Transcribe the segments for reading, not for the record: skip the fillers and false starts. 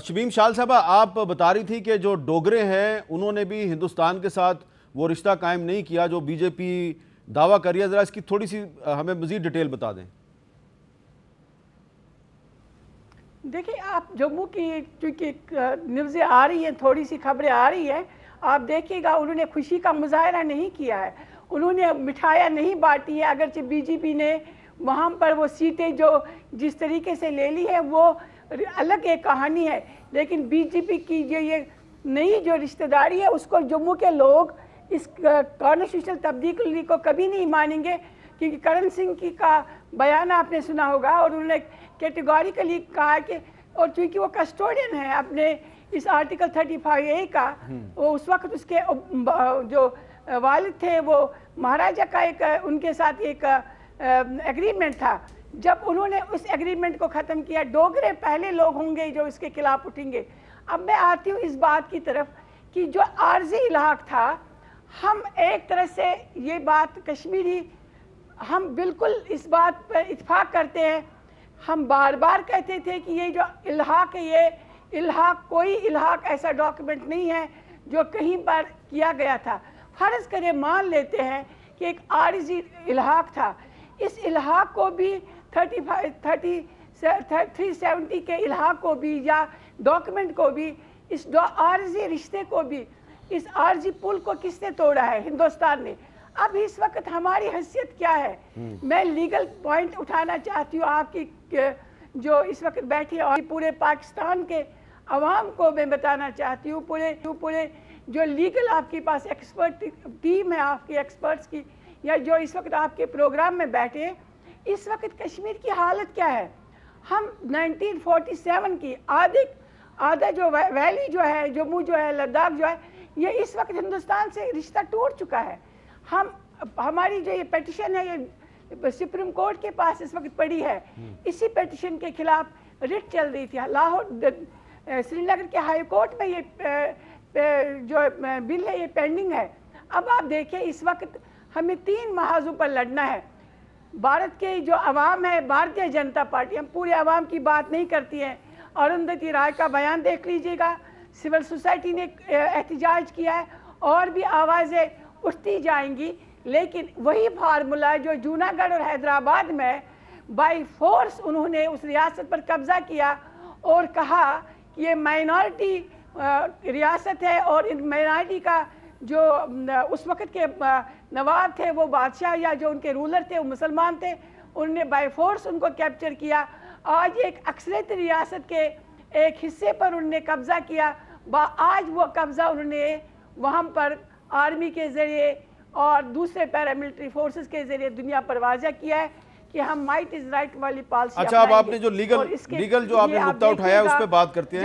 شمیم شال صاحبہ، آپ بتا رہی تھی کہ جو ڈوگرے ہیں انہوں نے بھی ہندوستان کے ساتھ وہ رشتہ قائم نہیں کیا جو بی جے پی دعویٰ کر رہی ہے، ذرا اس کی تھوڑی سی ہمیں مزید ڈیٹیل بتا دیں۔ دیکھیں، آپ جموں کی چونکہ نیوزیں آ رہی ہیں، تھوڑی سی خبریں آ رہی ہیں، آپ دیکھیے گا انہوں نے خوشی کا مظاہرہ نہیں کیا ہے، انہوں نے مٹھائیاں نہیں بانٹی ہے، اگرچہ بی جے پی نے وہاں پر وہ سیٹیں جو جس طریقے سے لے لی ہے وہ الگ ایک کہانی ہے، لیکن بی جے پی کی جو یہ نئی جو رشتہ داری ہے اس کو جموں کے لوگ اس کانسٹیٹیوشنل تبدیلی کو کبھی نہیں مانیں گے، کیونکہ کرن سنگھ کی کا بیان آپ نے سنا ہوگا اور انہوں نے کیٹیگوریکلی کہا کہ، اور چونکہ وہ کسٹوڈین ہے اپنے اس آرٹیکل 35A کا، وہ اس وقت اس کے جو والد تھے وہ مہاراجہ کا ایک ان کے ساتھ ایک ایگریمنٹ تھا، جب انہوں نے اس ایگریمنٹ کو ختم کیا، ڈوگرے پہلے لوگ ہوں گے جو اس کے خلاف اٹھیں گے۔ اب میں آتی ہوں اس بات کی طرف کہ جو عارضی الحاق تھا، ہم ایک طرح سے یہ بات کشمیری، ہم بالکل اس بات پر اتفاق کرتے ہیں، ہم بار بار کہتے تھے کہ یہ جو الحاق ہے، یہ الحاق کوئی الحاق ایسا ڈاکیومنٹ نہیں ہے جو کہیں پر کیا گیا تھا۔ فرض کرے مان لیتے ہیں کہ ایک عارضی الحاق تھا، اس الحاق کو بھی 370 کے الحاق کو بھی یا ڈاکیومنٹ کو بھی، اس عارضی رشتے کو بھی، اس عارضی پل کو کس نے توڑا ہے؟ ہندوستان نے۔ اب اس وقت ہماری حیثیت کیا ہے؟ میں لیگل پوائنٹ اٹھانا چاہتی ہوں آپ کی جو اس وقت بیٹھے اور پورے پاکستان کے عوام کو میں بتانا چاہتی ہوں، پورے جو لیگل آپ کے پاس ایکسپرٹ ٹیم ہے آپ کی ایکسپرٹس کی، یا جو اس وقت آپ کے پروگرام میں بیٹھے، اس وقت کشمیر کی حالت کیا ہے؟ ہم 1947 کی آدھا جو ویلی جو ہے، جموں جو ہے، لداخ جو ہے، یہ اس وقت ہندوستان سے رشتہ ٹوٹ چکا ہے۔ ہماری جو یہ پیٹیشن ہے یہ سپریم کورٹ کے پاس اس وقت پڑی ہے، اسی پیٹیشن کے خلاف ریٹ چل رہی تھی لاہور سری نگر کے ہائی کورٹ میں، یہ جو بل ہے یہ پینڈنگ ہے۔ اب آپ دیکھیں اس وقت ہمیں 3 محاذوں پر لڑنا ہے۔ بھارت کے جو عوام ہے، بھارتیہ جنتا پارٹی، ہم پورے عوام کی بات نہیں کرتی ہیں، اروندھتی رائے کا بیان دیکھ لیجئے گا، سول سوسائٹی نے احتجاج کیا ہے، اور بھی آوازیں اٹھتی جائیں گی، لیکن وہی فارمولا جو جوناگڑھ اور حیدرآباد میں بائی فورس انہوں نے اس ریاست پر قبضہ کیا اور کہا کہ یہ مائنارٹی ریاست ہے، اور ان مائنارٹی کا جو اس وقت کے نواب تھے وہ بادشاہ یا جو ان کے رولر تھے وہ مسلمان تھے، انہوں نے بائی فورس ان کو کیپچر کیا۔ آج ایک اکثریت ریاست کے ایک حصے پر انہوں نے قبضہ کیا، آج وہ قبضہ انہوں نے وہاں پر آرمی کے ذریعے اور دوسرے پیراملٹری فورسز کے ذریعے دنیا پر واضح کیا ہے کہ ہم مائٹ از رائٹ والی پالیسی اچھا، اب آپ نے جو لیگل جو آپ نے نقطہ اٹھایا ہے اس پہ بات کرتے ہیں۔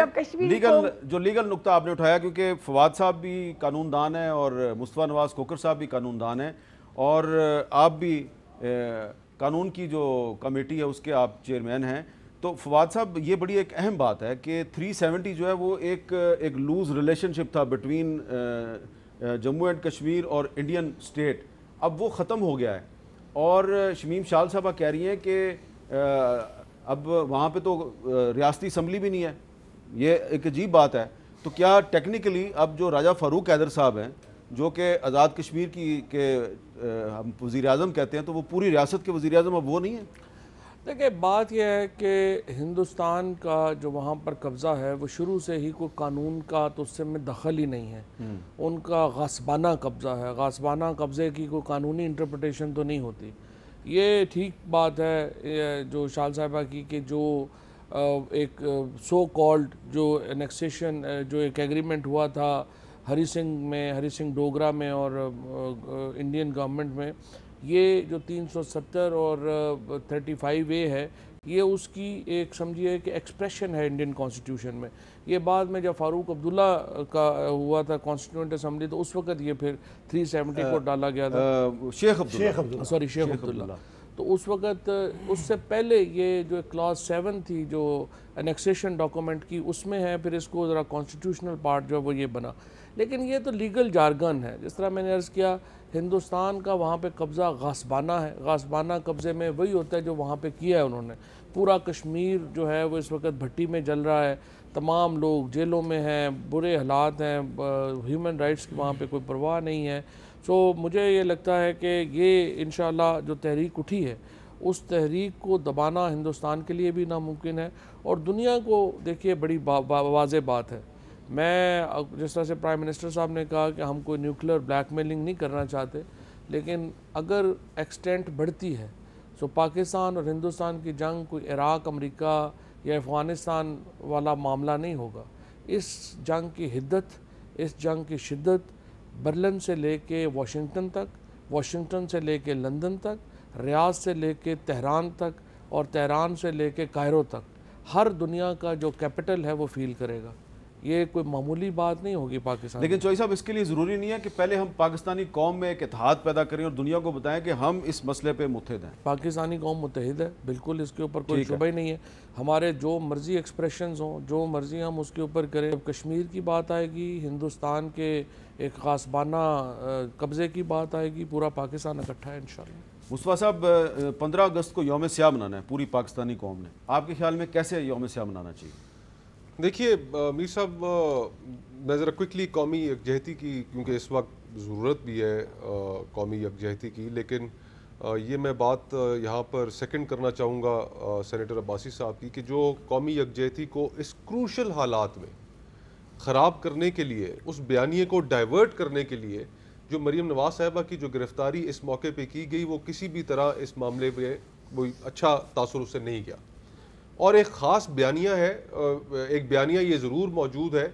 لیگل نقطہ آپ نے اٹھایا کیونکہ فواد صاحب بھی قانون دان ہیں اور مصطفیٰ نواز کھوکھر صاحب بھی قانون دان ہیں، اور آپ بھی قانون کی جو کمیٹی ہے اس کے آپ چیئرمین ہیں، تو فواد صاحب یہ بڑی ایک اہم بات ہے کہ 370 جو ہے وہ ایک لوز ریلیشن شپ تھا بٹوین جموں اینڈ کشمیر اور انڈین سٹیٹ، اب وہ ختم ہو گیا ہے، اور شمیم شال صاحبہ کہہ رہی ہیں کہ اب وہاں پہ تو ریاستی اسمبلی بھی نہیں ہے، یہ ایک عجیب بات ہے۔ تو کیا ٹیکنیکلی اب جو راجہ فاروق حیدر صاحب ہیں جو کہ آزاد کشمیر کی کے ہم وزیر اعظم کہتے ہیں، تو وہ پوری ریاست کے وزیر اعظم اب وہ نہیں ہیں؟ دیکھیں، بات یہ ہے کہ ہندوستان کا جو وہاں پر قبضہ ہے وہ شروع سے ہی کوئی قانون کا تو اس میں دخل ہی نہیں ہے، ان کا غاصبانہ قبضہ ہے، غاصبانہ قبضے کی کوئی قانونی انٹرپریٹیشن تو نہیں ہوتی۔ یہ ٹھیک بات ہے جو شال صاحبہ کی کہ جو ایک سو کالڈ جو انیکسیشن جو ایک ایگریمنٹ ہوا تھا ہری سنگھ ڈوگرا میں اور انڈین گورنمنٹ میں، یہ جو 370 اور 35A ہے، یہ اس کی ایک سمجھیے کہ ایکسپریشن ہے انڈین کانسٹیٹیوشن میں۔ یہ بعد میں جب فاروق عبداللہ کا ہوا تھا کانسٹیٹیوئنٹ اسمبلی تو اس وقت یہ پھر 370 کو ڈالا گیا تھا، شیخ عبداللہ، تو اس وقت اس سے پہلے یہ جو کلاس 7 تھی جو انیکسیشن ڈاکومنٹ کی، اس میں ہے، پھر اس کو ذرا کانسٹیٹیوشنل پارٹ جو ہے وہ یہ بنا، لیکن یہ تو لیگل جارگن ہے۔ جس طرح میں نے عرض کیا، ہندوستان کا وہاں پہ قبضہ غاصبانہ ہے، غاصبانہ قبضے میں وہی ہوتا ہے جو وہاں پہ کیا ہے انہوں نے۔ پورا کشمیر جو ہے وہ اس وقت بھٹی میں جل رہا ہے، تمام لوگ جیلوں میں ہیں، برے حالات ہیں، ہیومن رائٹس کی وہاں پہ کوئی پرواہ نہیں ہے. سو مجھے یہ لگتا ہے کہ یہ انشاءاللہ جو تحریک اٹھی ہے اس تحریک کو دبانا ہندوستان کے لیے بھی ناممکن ہے. اور دنیا کو دیکھیے بڑی واضح بات ہے، میں جس طرح سے پرائم منسٹر صاحب نے کہا کہ ہم کوئی نیوکلیر بلیک میلنگ نہیں کرنا چاہتے، لیکن اگر ایکسٹینٹ بڑھتی ہے تو پاکستان اور ہندوستان کی جنگ کوئی عراق امریکہ یا افغانستان والا معاملہ نہیں ہوگا. اس جنگ کی حدت، اس جنگ کی شدت برلن سے لے کے واشنگٹن تک، واشنگٹن سے لے کے لندن تک، ریاض سے لے کے تہران تک، اور تہران سے لے کے کائرو تک ہر دنیا کا جو کیپٹل ہے وہ فیل کرے گا. یہ کوئی معمولی بات نہیں ہوگی پاکستان. لیکن چوئی صاحب اس کے لیے ضروری نہیں ہے کہ پہلے ہم پاکستانی قوم میں ایک اتحاد پیدا کریں اور دنیا کو بتائیں کہ ہم اس مسئلے پہ متحد ہیں؟ پاکستانی قوم متحد ہے بالکل، اس کے اوپر کوئی شبہ ہی نہیں ہے. ہمارے جو مرضی ایکسپریشنز ہوں، جو مرضی ہم اس کے اوپر کریں. جب کشمیر کی بات آئے گی، ہندوستان کے ایک غاصبانہ قبضے کی بات آئے گی، پورا پاکستان اکٹھا ہے انشاءاللہ. مصطفیٰ صاحب 15 اگست کو یوم سیاہ منانا ہے پوری پاکستانی قوم نے، آپ کے خیال میں کیسے یوم سیاہ منانا چاہیے؟ دیکھیے میر صاحب، میں ذرا کوئکلی قومی یکجہتی کی، کیونکہ اس وقت ضرورت بھی ہے قومی یکجہتی کی، لیکن یہ میں بات یہاں پر سیکنڈ کرنا چاہوں گا سینیٹر عباسی صاحب کی، کہ جو قومی یکجہتی کو اس کروشل حالات میں خراب کرنے کے لیے، اس بیانیے کو ڈائیورٹ کرنے کے لیے جو مریم نواز صاحبہ کی جو گرفتاری اس موقع پہ کی گئی، وہ کسی بھی طرح اس معاملے میں وہ اچھا تاثر اس سے نہیں گیا. اور ایک خاص بیانیہ ہے، ایک بیانیہ یہ ضرور موجود ہے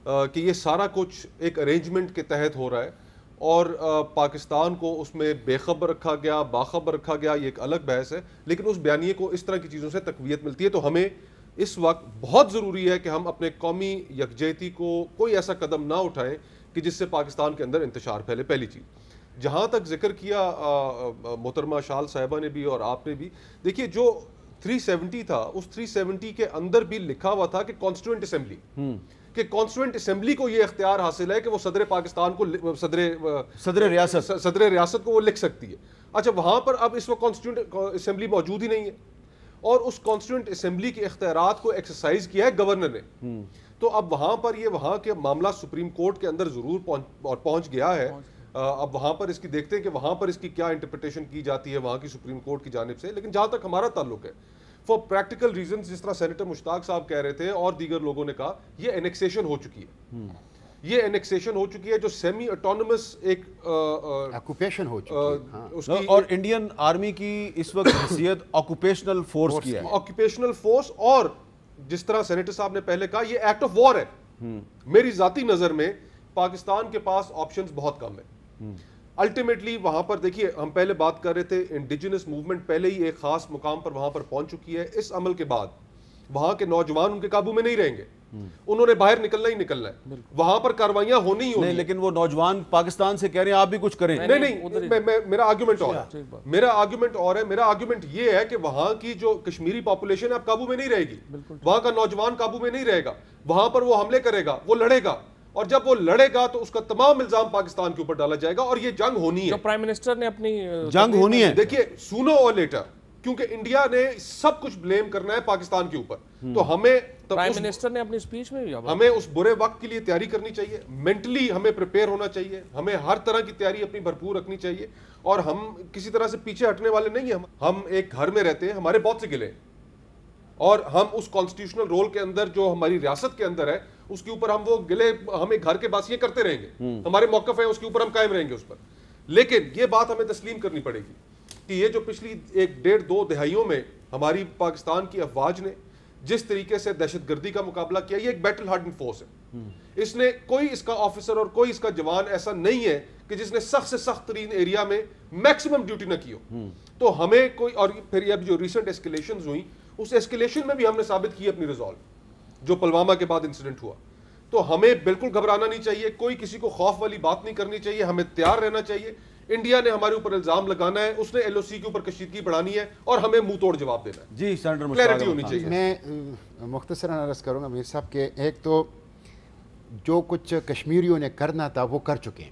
کہ یہ سارا کچھ ایک ارینجمنٹ کے تحت ہو رہا ہے، اور پاکستان کو اس میں بے خبر رکھا گیا، باخبر رکھا گیا، یہ ایک الگ بحث ہے. لیکن اس بیانیے کو اس طرح کی چیزوں سے تقویت ملتی ہے. تو ہمیں اس وقت بہت ضروری ہے کہ ہم اپنے قومی یکجہتی کو کوئی ایسا قدم نہ اٹھائیں کہ جس سے پاکستان کے اندر انتشار پھیلے. پہلی چیز. جہاں تک ذکر کیا محترمہ شال صاحبہ نے بھی اور آپ نے بھی، دیکھیے جو 370 تھا، اس 370 کے اندر بھی لکھا ہوا تھا کہ کانسٹیٹوئنٹ اسمبلی، کہ کانسٹیٹوئنٹ اسمبلی کو یہ اختیار حاصل ہے کہ وہ صدر پاکستان کو، صدر ریاست کو وہ لکھ سکتی ہے. اچھا، وہاں پر اب اس وقت کانسٹیٹیوئنٹ اسمبلی موجود ہی نہیں ہے، اور اس کانسٹیٹیوئنٹ اسمبلی کے اختیارات کو ایکسرسائز کیا ہے گورنر نے. تو اب وہاں پر یہ وہاں کے معاملہ سپریم کورٹ کے اندر ضرور پہنچ گیا ہے. اب وہاں پر اس کی دیکھتے ہیں کہ وہاں پر اس کی کیا انٹرپریٹیشن کی جاتی ہے وہاں کی سپریم کورٹ کی جانب سے. لیکن جہاں تک ہمارا تعلق ہے، فار پریکٹیکل ریزنز، جس طرح سینیٹر مشتاق صاحب کہہ رہے تھے اور دیگر لوگوں نے کہا، یہ انیکسیشن ہو چکی ہے. یہ انیکسیشن ہو چکی ہے جو سیمی اٹونومس ایک آکوپیشن ہو چکی ہے، اور انڈین آرمی کی اس وقت حیثیت آکوپیشنل فورس کی ہے. آکوپیشنل فورس، اور جس طرح سینیٹر صاحب نے پہلے کہا، یہ ایکٹ آف وار ہے. میری ذاتی نظر میں پاکستان کے پاس آپشنز بہت کم ہیں. الٹیمیٹلی وہاں پر دیکھیے، ہم پہلے بات کر رہے تھے انڈیجنس موومنٹ پہلے ہی ایک خاص مقام پر وہاں پر پہنچ چکی ہے. اس عمل کے بعد وہاں کے نوجوان ان کے قابو میں نہیں رہیں گے، انہوں نے باہر نکلنا ہی نکلنا ہے. وہاں پر کاروائیاں ہونی ہی ہونی. لیکن وہ نوجوان پاکستان سے کہہ رہے ہیں آپ بھی کچھ کریں. نہیں، میرا آرگیومنٹ اور ہے. میرا آرگیومنٹ یہ ہے کہ وہاں کی جو کشمیری پاپولیشن ہے اب قابو میں نہیں رہے گی، وہاں کا نوجوان قابو میں نہیں رہے گا. وہاں پر وہ حملے کرے گا، وہ لڑے گا، اور جب وہ لڑے گا تو اس کا تمام الزام پاکستان کے اوپر ڈالا جائے گا، اور یہ جنگ ہونی ہے. پرائم منسٹر نے اپنی جنگ ہونی ہے. دیکھیے سونو اور لیٹر، کیونکہ انڈیا نے سب کچھ بلیم کرنا ہے پاکستان کے اوپر، تو ہمیں پرائم منسٹر نے اپنی سپیچ میں ہمیں اس برے وقت کے لیے تیاری کرنی چاہیے. مینٹلی ہمیں پریپیئر ہونا چاہیے، ہمیں ہر طرح کی تیاری اپنی بھرپور رکھنی چاہیے، اور ہم کسی طرح سے پیچھے ہٹنے والے نہیں ہیں. ہم ایک گھر میں رہتے ہیں، ہمارے بہت سے گلے ہیں، اور ہم اس کانسٹیٹیوشنل رول کے اندر جو ہماری ریاست کے اندر ہے اس کے اوپر ہم وہ گلے، ہم ایک گھر کے باسیے کرتے رہیں گے. ہمارے موقف ہیں اس کے اوپر ہم قائم رہیں گے اس پر. لیکن یہ بات ہمیں تسلیم کرنی پڑے گی کہ یہ جو پچھلی 1-1.5-2 دہائیوں میں ہماری پاکستان کی افواج نے جس طریقے سے دہشت گردی کا مقابلہ کیا، یہ ایک بیٹل ہارڈن فورس ہے. اس نے کوئی اس کا آفیسر اور کوئی اس کا جوان ایسا نہیں ہے کہ جس نے سخت سے سخت ترین ایریا میں میکسیمم ڈیوٹی نہ کی ہو. تو ہمیں کوئی، اور پھر اب جو ریسنٹ ایسکیلیشنز ہوئی، اس ایسکیلیشن میں بھی ہم نے ثابت کی اپنی ریزالو، جو پلوامہ کے بعد انسیڈنٹ ہوا. تو ہمیں بالکل گھبرانا نہیں چاہیے، کوئی کسی کو خوف والی بات نہیں کرنی چاہیے، ہمیں تیار رہنا چاہیے. انڈیا نے ہمارے اوپر الزام لگانا ہے، اس نے ایل او سی کے اوپر کشیدگی بڑھانی ہے، اور ہمیں منہ توڑ جواب دینا ہے. جی سینیٹر کلیئرٹی ہونی چاہیے. میں مختصراً عرض کروں گا میر صاحب کہ ایک تو جو کچھ کشمیریوں نے کرنا تھا وہ کر چکے ہیں،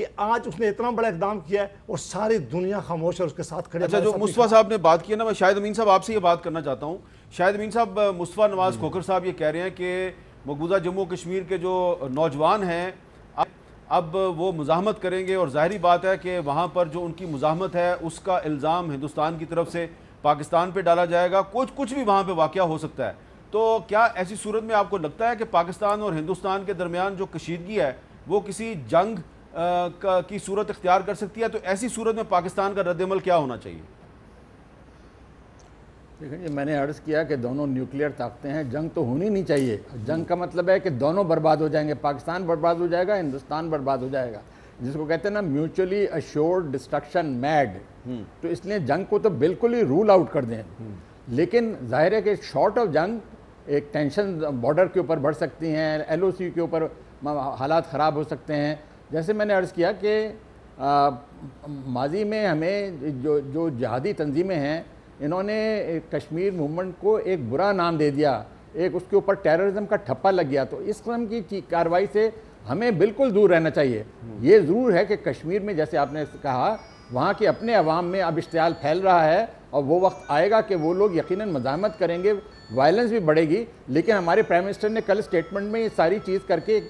کہ آج اس نے اتنا بڑا اقدام کیا ہے اور ساری دنیا خاموش ہے اس کے ساتھ کھڑے. اچھا جو مصطفیٰ صاحب نے بات کی ہے نا, میں شاہد امین صاحب آپ سے یہ بات کرنا چاہتا ہوں. شاہد امین صاحب, مصطفیٰ نواز کھوکھر صاحب یہ کہہ رہے ہیں کہ مقبوضہ جموں کشمیر کے جو نوجوان ہیں اب وہ مزاحمت کریں گے, اور ظاہری بات ہے کہ وہاں پر جو ان کی مزاحمت ہے اس کا الزام ہندوستان کی طرف سے پاکستان پہ ڈالا جائے گا. کچھ بھی وہاں پہ واقعہ ہو سکتا ہے. تو کیا ایسی صورت میں آپ کو لگتا ہے کہ پاکستان اور ہندوستان کے درمیان جو کشیدگی ہے وہ کسی جنگ کی صورت اختیار کر سکتی ہے؟ تو ایسی صورت میں پاکستان کا رد عمل کیا ہونا چاہیے؟ دیکھیں جی, میں نے عرض کیا کہ دونوں نیوکلیئر طاقتیں ہیں, جنگ تو ہونی نہیں چاہیے. جنگ کا مطلب ہے کہ دونوں برباد ہو جائیں گے, پاکستان برباد ہو جائے گا, ہندوستان برباد ہو جائے گا, جس کو کہتے ہیں نا میوچولی اشورڈ ڈسٹرکشن میڈ. تو اس لیے جنگ کو تو بالکل ہی رول آؤٹ کر دیں. لیکن ظاہر ہے کہ شارٹ آف جنگ ایک ٹینشن بارڈر کے اوپر بڑھ سکتی ہیں, ایل او سی کے اوپر حالات خراب ہو سکتے ہیں. جیسے میں نے عرض کیا کہ ماضی میں ہمیں جو جہادی تنظیمیں ہیں انہوں نے کشمیر موومنٹ کو ایک برا نام دے دیا, ایک اس کے اوپر ٹیررزم کا ٹھپا لگ گیا. تو اس قسم کی کارروائی سے ہمیں بالکل دور رہنا چاہیے. یہ ضرور ہے کہ کشمیر میں جیسے آپ نے کہا وہاں کے اپنے عوام میں اب اشتعال پھیل رہا ہے, اور وہ وقت آئے گا کہ وہ لوگ یقیناً مزاحمت کریں گے, وائلنس بھی بڑھے گی. لیکن ہمارے پرائم منسٹر نے کل اسٹیٹمنٹ میں یہ ساری چیز کر کے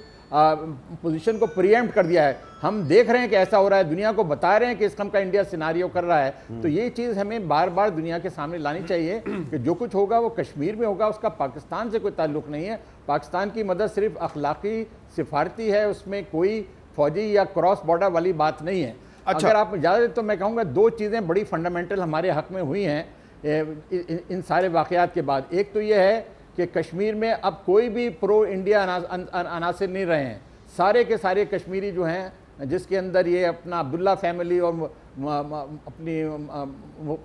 پوزیشن کو پریمپٹ کر دیا ہے. ہم دیکھ رہے ہیں کہ ایسا ہو رہا ہے, دنیا کو بتا رہے ہیں کہ اس قسم کا انڈیا سیناریو کر رہا ہے. تو یہ چیز ہمیں بار بار دنیا کے سامنے لانی چاہیے کہ جو کچھ ہوگا وہ کشمیر میں ہوگا, اس کا پاکستان سے کوئی تعلق نہیں ہے. پاکستان کی مدد صرف اخلاقی سفارتی ہے, اس میں کوئی فوجی یا کراس بارڈر والی بات نہیں ہے. اگر آپ اجازت تو میں کہوں گا دو چیزیں بڑی فنڈامنٹل ہمارے حق میں ہوئی ہیں ان سارے واقعات کے بعد. ایک تو یہ ہے کہ کشمیر میں اب کوئی بھی پرو انڈیا عناصر نہیں رہے ہیں. سارے کے سارے کشمیری جو ہیں, جس کے اندر یہ اپنا عبداللہ فیملی اور اپنی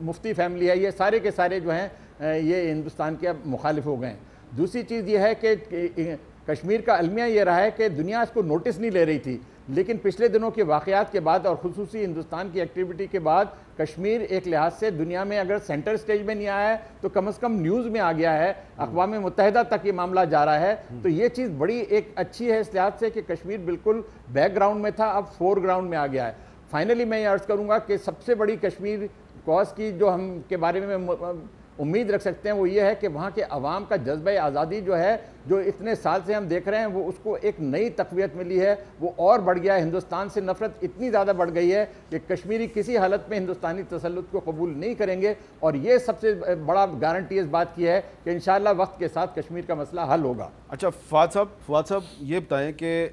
مفتی فیملی ہے, یہ سارے کے سارے جو ہیں یہ ہندوستان کے مخالف ہو گئے ہیں. دوسری چیز یہ ہے کہ کشمیر کا المیہ یہ رہا ہے کہ دنیا اس کو نوٹس نہیں لے رہی تھی, لیکن پچھلے دنوں کے واقعات کے بعد اور خصوصی ہندوستان کی ایکٹیویٹی کے بعد کشمیر ایک لحاظ سے دنیا میں اگر سینٹر سٹیج میں نہیں آیا ہے تو کم از کم نیوز میں آ گیا ہے, اقوام متحدہ تک یہ معاملہ جا رہا ہے. تو یہ چیز بڑی ایک اچھی ہے اس لحاظ سے کہ کشمیر بالکل بیک گراؤنڈ میں تھا, اب فور گراؤنڈ میں آ گیا ہے. فائنلی میں یہ عرض کروں گا کہ سب سے بڑی کشمیر کاز کی جو ہم کے بارے میں امید رکھ سکتے ہیں وہ یہ ہے کہ وہاں کے عوام کا جذبہ آزادی جو ہے, جو اتنے سال سے ہم دیکھ رہے ہیں, وہ اس کو ایک نئی تقویت ملی ہے, وہ اور بڑھ گیا ہے. ہندوستان سے نفرت اتنی زیادہ بڑھ گئی ہے کہ کشمیری کسی حالت میں ہندوستانی تسلط کو قبول نہیں کریں گے. اور یہ سب سے بڑا گارنٹی اس بات کی ہے کہ انشاءاللہ وقت کے ساتھ کشمیر کا مسئلہ حل ہوگا. اچھا فواد صاحب یہ بتائیں کہ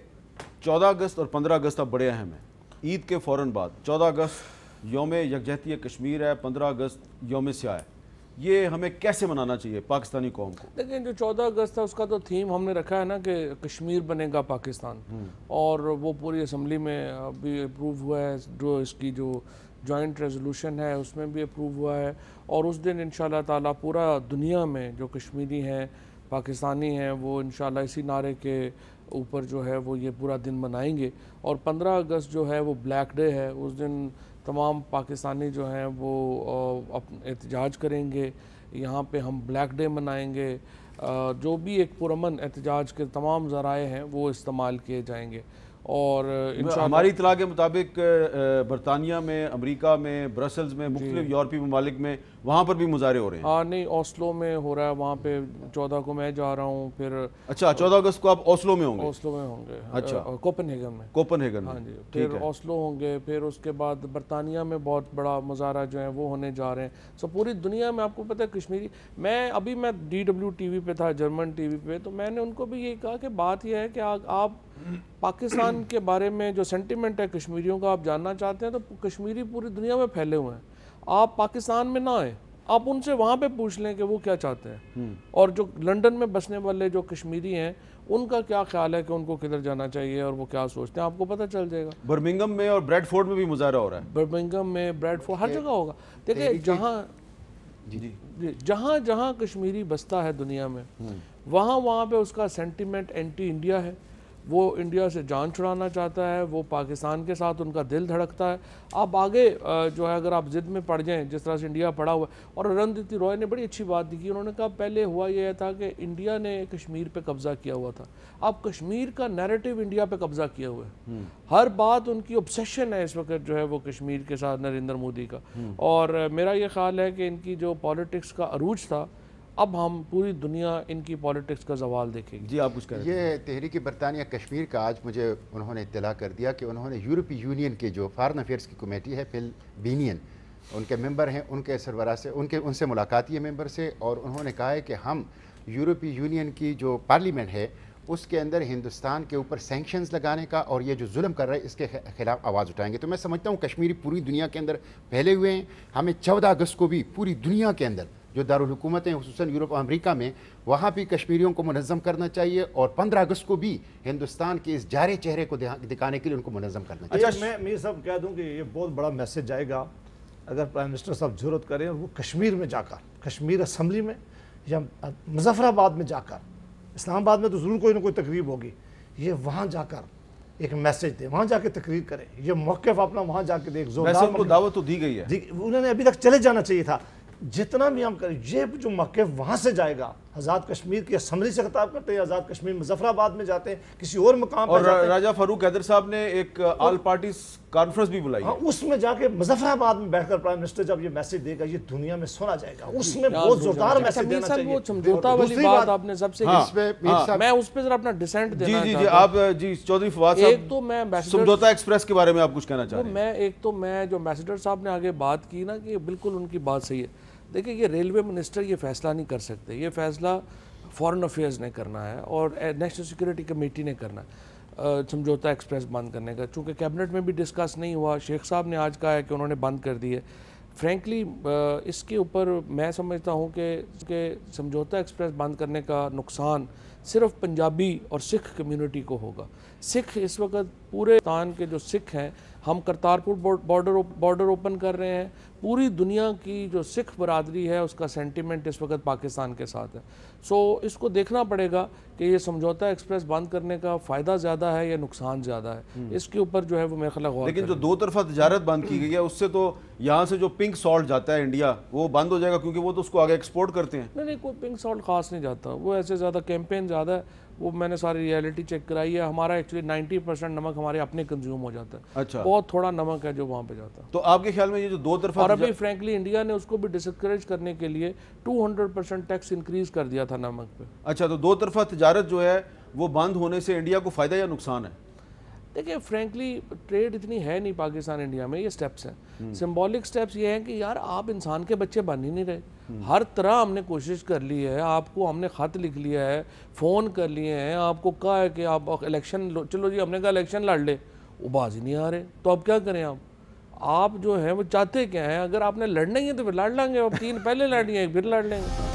14 اگست اور 15 اگست اب بڑے اہم ہیں. عید کے فوراً بعد 14 اگست یوم یکجہتی کشمیر ہے, 15 اگست یوم سیاہ ہے. یہ ہمیں کیسے منانا چاہیے پاکستانی قوم کو؟ لیکن جو 14 اگست ہے اس کا تو تھیم ہم نے رکھا ہے نا کہ کشمیر بنے گا پاکستان, اور وہ پوری اسمبلی میں ابھی اپروو ہوا ہے. جو اس کی جو جوائنٹ ریزولوشن ہے اس میں بھی اپروو ہوا ہے, اور اس دن انشاءاللہ تعالیٰ پورا دنیا میں جو کشمیری ہیں, پاکستانی ہیں, وہ انشاءاللہ اسی نعرے کے اوپر جو ہے وہ یہ پورا دن منائیں گے. اور 15 اگست جو ہے وہ بلیک ڈے ہے, اس دن تمام پاکستانی جو ہیں وہ احتجاج کریں گے. یہاں پہ ہم بلیک ڈے منائیں گے. جو بھی ایک پرامن احتجاج کے تمام ذرائع ہیں وہ استعمال کیے جائیں گے. اور ہماری اطلاع کے مطابق برطانیہ میں, امریکہ میں, برسلز میں, مختلف یورپی ممالک میں وہاں پر بھی مظاہرے ہو رہے ہیں. ہاں نہیں, اوسلو میں ہو رہا ہے, وہاں پہ 14 کو میں جا رہا ہوں. پھر اچھا 14 اگست کو آپ اوسلو میں ہوں گے؟ اوسلو میں ہوں گے. اچھا, کوپن ہیگن میں. کوپن ہیگن ہاں جی, پھر اوسلو ہوں گے. پھر اس کے بعد برطانیہ میں بہت بڑا مظاہرہ جو ہے وہ ہونے جا رہے ہیں. سو پوری دنیا میں آپ کو پتہ ہے کشمیری, میں DW ٹی وی پہ تھا, جرمن ٹی وی پہ, تو میں نے ان کو بھی یہی کہا کہ بات یہ ہے کہ آپ پاکستان کے بارے میں جو سینٹیمنٹ ہے کشمیریوں کا آپ جاننا چاہتے ہیں تو کشمیری پوری دنیا میں پھیلے ہوئے ہیں. آپ پاکستان میں نہ آئیں, آپ ان سے وہاں پہ پوچھ لیں کہ وہ کیا چاہتے ہیں, اور جو لنڈن میں بسنے والے جو کشمیری ہیں ان کا کیا خیال ہے کہ ان کو کدھر جانا چاہیے اور وہ کیا سوچتے ہیں, آپ کو پتہ چل جائے گا. برمنگھم میں اور بریڈ فورڈ میں بھی مظاہرہ ہو رہا ہے. برمنگھم میں, بریڈ فورڈ, ہر جگہ ہوگا. دیکھیں جہاں جہاں کشمیری بستا ہے دنیا میں, وہاں پہ اس کا سینٹیمنٹ اینٹی انڈیا ہے, وہ انڈیا سے جان چھڑانا چاہتا ہے، وہ پاکستان کے ساتھ ان کا دل دھڑکتا ہے. اب آگے جو ہے اگر آپ ضد میں پڑ جائیں جس طرح سے انڈیا پڑا ہوا ہے. اور ارندھتی رائے نے بڑی اچھی بات کی، انہوں نے کہا پہلے ہوا یہ تھا کہ انڈیا نے کشمیر پہ قبضہ کیا ہوا تھا، اب کشمیر کا نیریٹو انڈیا پہ قبضہ کیا ہوا ہے. ہر بات ان کی obsession ہے اس وقت جو ہے وہ کشمیر کے ساتھ نریندر مودی کا. اور میرا یہ خیال ہے کہ ان کی جو پالیٹکس کا عروج تھا، اب ہم پوری دنیا ان کی پالیٹکس کا زوال دیکھیں گے. جی آپ کچھ کہہ رہے ہیں. یہ تحریک برطانیہ کشمیر کا آج مجھے انہوں نے اطلاع کر دیا کہ انہوں نے یورپی یونین کے جو فارن افیئرس کی کمیٹی ہے فل بینین ان کے ممبر ہیں، ان کے سربراہ سے ان سے ملاقات کی ہے ممبر سے، اور انہوں نے کہا ہے کہ ہم یورپی یونین کی جو پارلیمنٹ ہے اس کے اندر ہندوستان کے اوپر سینکشنز لگانے کا اور یہ جو ظلم کر رہا ہے اس کے خلاف آواز اٹھائیں گے. تو میں سمجھتا ہوں کشمیری پوری دنیا کے اندر پھیلے ہوئے ہیں. ہمیں 14 اگست کو بھی پوری دنیا کے اندر جو دارالحکومتیں خصوصاً یورپ اور امریکہ میں وہاں بھی کشمیریوں کو منظم کرنا چاہیے، اور 15 اگست کو بھی ہندوستان کے اس جارے چہرے کو دکھانے کے لیے ان کو منظم کرنا چاہیے. اچھا میں میر صاحب کہہ دوں کہ یہ بہت بڑا میسج جائے گا اگر پرائم منسٹر صاحب ضرورت کریں وہ کشمیر میں جا کر، کشمیر اسمبلی میں یا مظفر آباد میں جا کر، اسلام آباد میں تو ضرور کوئی نہ کوئی تقریب ہوگی، یہ وہاں جا کر ایک میسج دیں، وہاں جا کے تقریر کریں، یہ موقف اپنا وہاں جا کے دیکھ زوردار. ویسے ان کو دعوت تو دی گئی ہے، انہوں نے ابھی تک چلے جانا چاہیے تھا. جتنا بھی ہم کریں یہ جو موقف وہاں سے جائے گا، آزاد کشمیر کی اسمبلی سے خطاب کرتے ہیں، آزاد کشمیر مظفر آباد میں جاتے ہیں، کسی اور مقام پر جاتے ہیں. اور راجہ فاروق حیدر صاحب نے ایک آل پارٹیز کانفرنس بھی بلائی ہے، اس میں جا کے مظفر آباد میں بیٹھ کر پرائم منسٹر جب یہ میسج دے گا یہ دنیا میں سنا جائے گا. اس میں بہت زوردار میسج دینا چاہیے. وہ سمجھوتا والی بات آپ نے سب سے میں اس پہ ذرا اپنا ڈسینٹ دینا چاہتا ہوں. جی آپ جی چودھری فواد صاحب، ایک تو میں سمجھوتا ایکسپریس کے بارے میں آپ کچھ کہنا چاہ رہے ہیں. ایک تو میں جو ایمبیسڈر صاحب نے آگے بات کی نا کہ بالکل ان کی بات صحیح ہے. دیکھیں یہ ریلوے منسٹر یہ فیصلہ نہیں کر سکتے، یہ فیصلہ فارن افیئرز نے کرنا ہے اور نیشنل سیکورٹی کمیٹی نے کرنا ہے سمجھوتا ایکسپریس بند کرنے کا. چونکہ کیبنٹ میں بھی ڈسکس نہیں ہوا، شیخ صاحب نے آج کہا ہے کہ انہوں نے بند کر دی ہے. فرینکلی اس کے اوپر میں سمجھتا ہوں کہ سمجھوتا ایکسپریس بند کرنے کا نقصان صرف پنجابی اور سکھ کمیونٹی کو ہوگا. سکھ اس وقت پورے پاکستان کے جو سکھ ہیں، ہم کرتارپور بارڈر اوپن کر رہے ہیں، پوری دنیا کی جو سکھ برادری ہے اس کا سینٹیمنٹ اس وقت پاکستان کے ساتھ ہے. سو اس کو دیکھنا پڑے گا کہ یہ سمجھوتا ایکسپریس بند کرنے کا فائدہ زیادہ ہے یا نقصان زیادہ ہے. اس کے اوپر جو ہے وہ میرے خیال غور. لیکن جو دو طرفہ تجارت بند کی گئی ہے اس سے تو یہاں سے جو پنک سالٹ جاتا ہے انڈیا وہ بند ہو جائے گا، کیونکہ وہ تو اس کو آگے ایکسپورٹ کرتے ہیں. نہیں کوئی پنک سالٹ خاص نہیں جاتا، وہ ایسے زیادہ کیمپین زیادہ ہے. وہ میں نے ساری ریئلٹی چیک کرائی ہے، ہمارا ایکچولی 90% نمک ہمارے اپنے کنزیوم ہو جاتا ہے. اچھا، بہت تھوڑا نمک ہے جو وہاں پہ جاتا ہے. تو آپ کے خیال میں یہ جو دو طرفہ، اور ابھی فرینکلی انڈیا نے اس کو بھی ڈسکریج کرنے کے لیے 200% ٹیکس انکریز کر دیا تھا نمک پہ. اچھا، تو دو طرفہ تجارت جو ہے وہ بند ہونے سے انڈیا کو فائدہ یا نقصان ہے؟ دیکھیں فرینکلی ٹریڈ اتنی ہے نہیں پاکستان انڈیا میں. یہ سٹیپس ہیں، سمبولک سٹیپس یہ ہیں کہ یار آپ انسان کے بچے بن ہی نہیں رہے. ہر طرح ہم نے کوشش کر لی ہے، آپ کو ہم نے خط لکھ لیا ہے، فون کر لیے ہیں، آپ کو کہا ہے کہ آپ الیکشن چلو جی، ہم نے کہا الیکشن لڑ لے، وہ باز ہی نہیں آ رہے. تو اب کیا کریں؟ آپ جو ہیں وہ چاہتے کیا ہیں؟ اگر آپ نے لڑنا ہی ہے تو پھر لڑ لیں گے، اور 3 پہلے لڑ لیں گے پھر لڑ لیں گے.